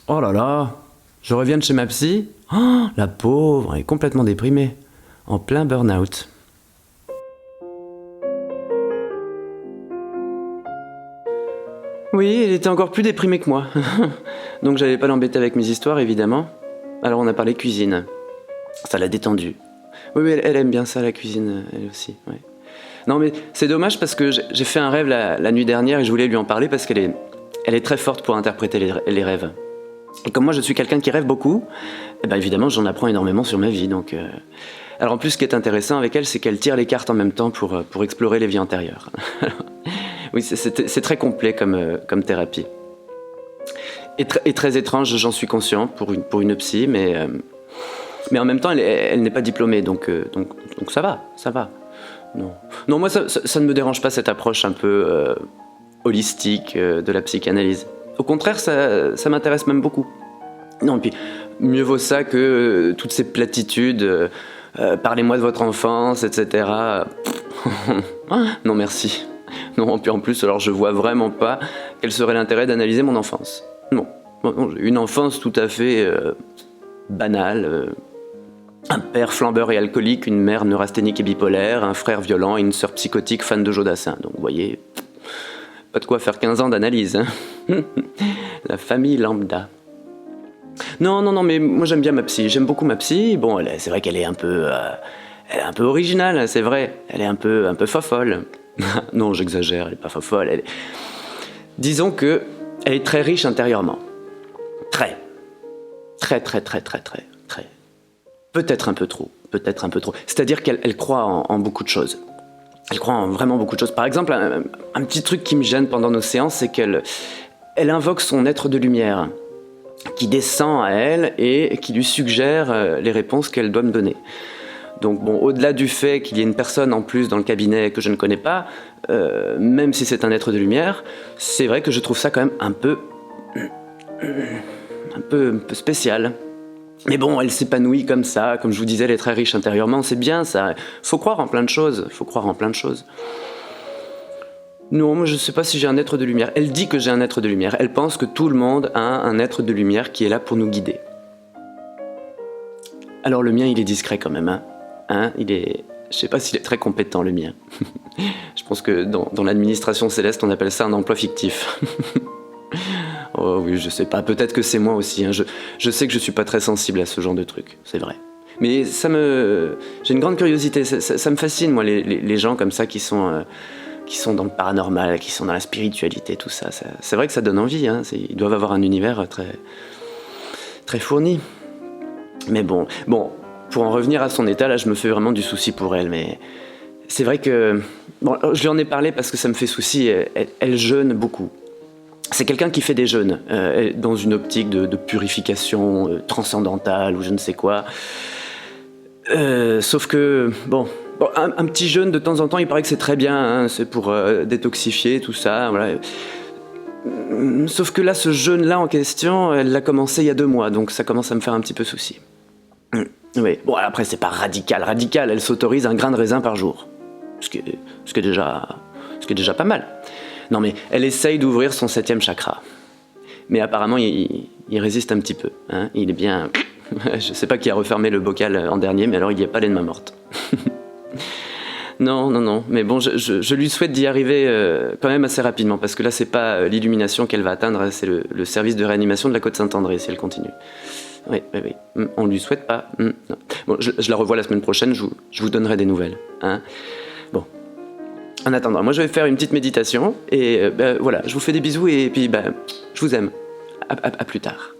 Oh là là, je reviens de chez ma psy. Oh, la pauvre, elle est complètement déprimée. En plein burn-out. Oui, elle était encore plus déprimée que moi. Donc j'allais pas l'embêter avec mes histoires, évidemment. Alors on a parlé cuisine. Ça l'a détendue. Oui, oui, elle aime bien ça, la cuisine, elle aussi. Ouais. Non, mais c'est dommage parce que j'ai fait un rêve la nuit dernière et je voulais lui en parler parce elle est très forte pour interpréter les rêves. Et comme moi, je suis quelqu'un qui rêve beaucoup, eh ben évidemment, j'en apprends énormément sur ma vie. Donc, Alors en plus, ce qui est intéressant avec elle, c'est qu'elle tire les cartes en même temps pour explorer les vies antérieures. Oui, c'est très complet comme thérapie. Et très étrange, j'en suis conscient pour une psy, mais en même temps, elle n'est pas diplômée, donc ça va, ça va. Non, non, moi, ça ne me dérange pas cette approche un peu holistique de la psychanalyse. Au contraire, ça m'intéresse même beaucoup. Non, puis mieux vaut ça que toutes ces platitudes, parlez-moi de votre enfance, etc. Non, merci. Non, puis en plus, alors je vois vraiment pas quel serait l'intérêt d'analyser mon enfance. Non, j'ai eu une enfance tout à fait banale. Un père flambeur et alcoolique, une mère neurasthénique et bipolaire, un frère violent et une sœur psychotique fan de Jodassin. Donc vous voyez, pas de quoi faire 15 ans d'analyse. Hein. La famille lambda. Non, non, non, mais moi j'aime bien ma psy, j'aime beaucoup ma psy. Bon, c'est vrai qu'elle est un peu... elle est un peu originale, c'est vrai. Elle est un peu fofolle. Non, j'exagère, elle est pas fofolle. Disons que elle est très riche intérieurement. Très. Très, très, très, très, très, très. Peut-être un peu trop. Peut-être un peu trop. C'est-à-dire qu'elle croit en beaucoup de choses. Elle croit en vraiment beaucoup de choses. Par exemple, un petit truc qui me gêne pendant nos séances, c'est qu'elle invoque son être de lumière, qui descend à elle et qui lui suggère les réponses qu'elle doit me donner. Donc bon, au-delà du fait qu'il y ait une personne en plus dans le cabinet que je ne connais pas, même si c'est un être de lumière, c'est vrai que je trouve ça quand même un peu spécial. Mais bon, elle s'épanouit comme ça, comme je vous disais, elle est très riche intérieurement, c'est bien ça. Faut croire en plein de choses, faut croire en plein de choses. Non, moi je sais pas si j'ai un être de lumière. Elle dit que j'ai un être de lumière. Elle pense que tout le monde a un être de lumière qui est là pour nous guider. Alors le mien, il est discret quand même, hein, je sais pas s'il est très compétent, le mien. Je pense que dans l'administration céleste, on appelle ça un emploi fictif. Oh oui, je sais pas, peut-être que c'est moi aussi. Hein. Je sais que je suis pas très sensible à ce genre de trucs, c'est vrai. Mais j'ai une grande curiosité, ça me fascine, moi, les gens comme ça qui sont dans le paranormal, qui sont dans la spiritualité, tout ça. C'est vrai que ça donne envie, hein. Ils doivent avoir un univers très, très fourni. Mais bon, pour en revenir à son état, là, je me fais vraiment du souci pour elle, mais c'est vrai que... Bon, je lui en ai parlé parce que ça me fait souci, elle jeûne beaucoup. C'est quelqu'un qui fait des jeûnes, dans une optique de purification transcendantale ou je ne sais quoi. Sauf que, un petit jeûne de temps en temps, il paraît que c'est très bien, hein, c'est pour détoxifier, tout ça, voilà. Sauf que là, ce jeûne-là en question, elle l'a commencé il y a 2 mois, donc ça commence à me faire un petit peu souci. Oui, bon après c'est pas radical, elle s'autorise un grain de raisin par jour. Ce qui est déjà pas mal. Non mais elle essaye d'ouvrir son 7e chakra. Mais apparemment il résiste un petit peu. Hein. Il est bien... Je sais pas qui a refermé le bocal en dernier, mais alors il y a pas les mains mortes. Non, mais bon, je lui souhaite d'y arriver quand même assez rapidement, parce que là c'est pas l'illumination qu'elle va atteindre, c'est le service de réanimation de la Côte-Saint-André si elle continue. Oui. On lui souhaite pas. Non. Bon, je la revois la semaine prochaine, je vous donnerai des nouvelles. Hein. Bon. En attendant, moi je vais faire une petite méditation, et voilà, je vous fais des bisous, et puis je vous aime. À plus tard.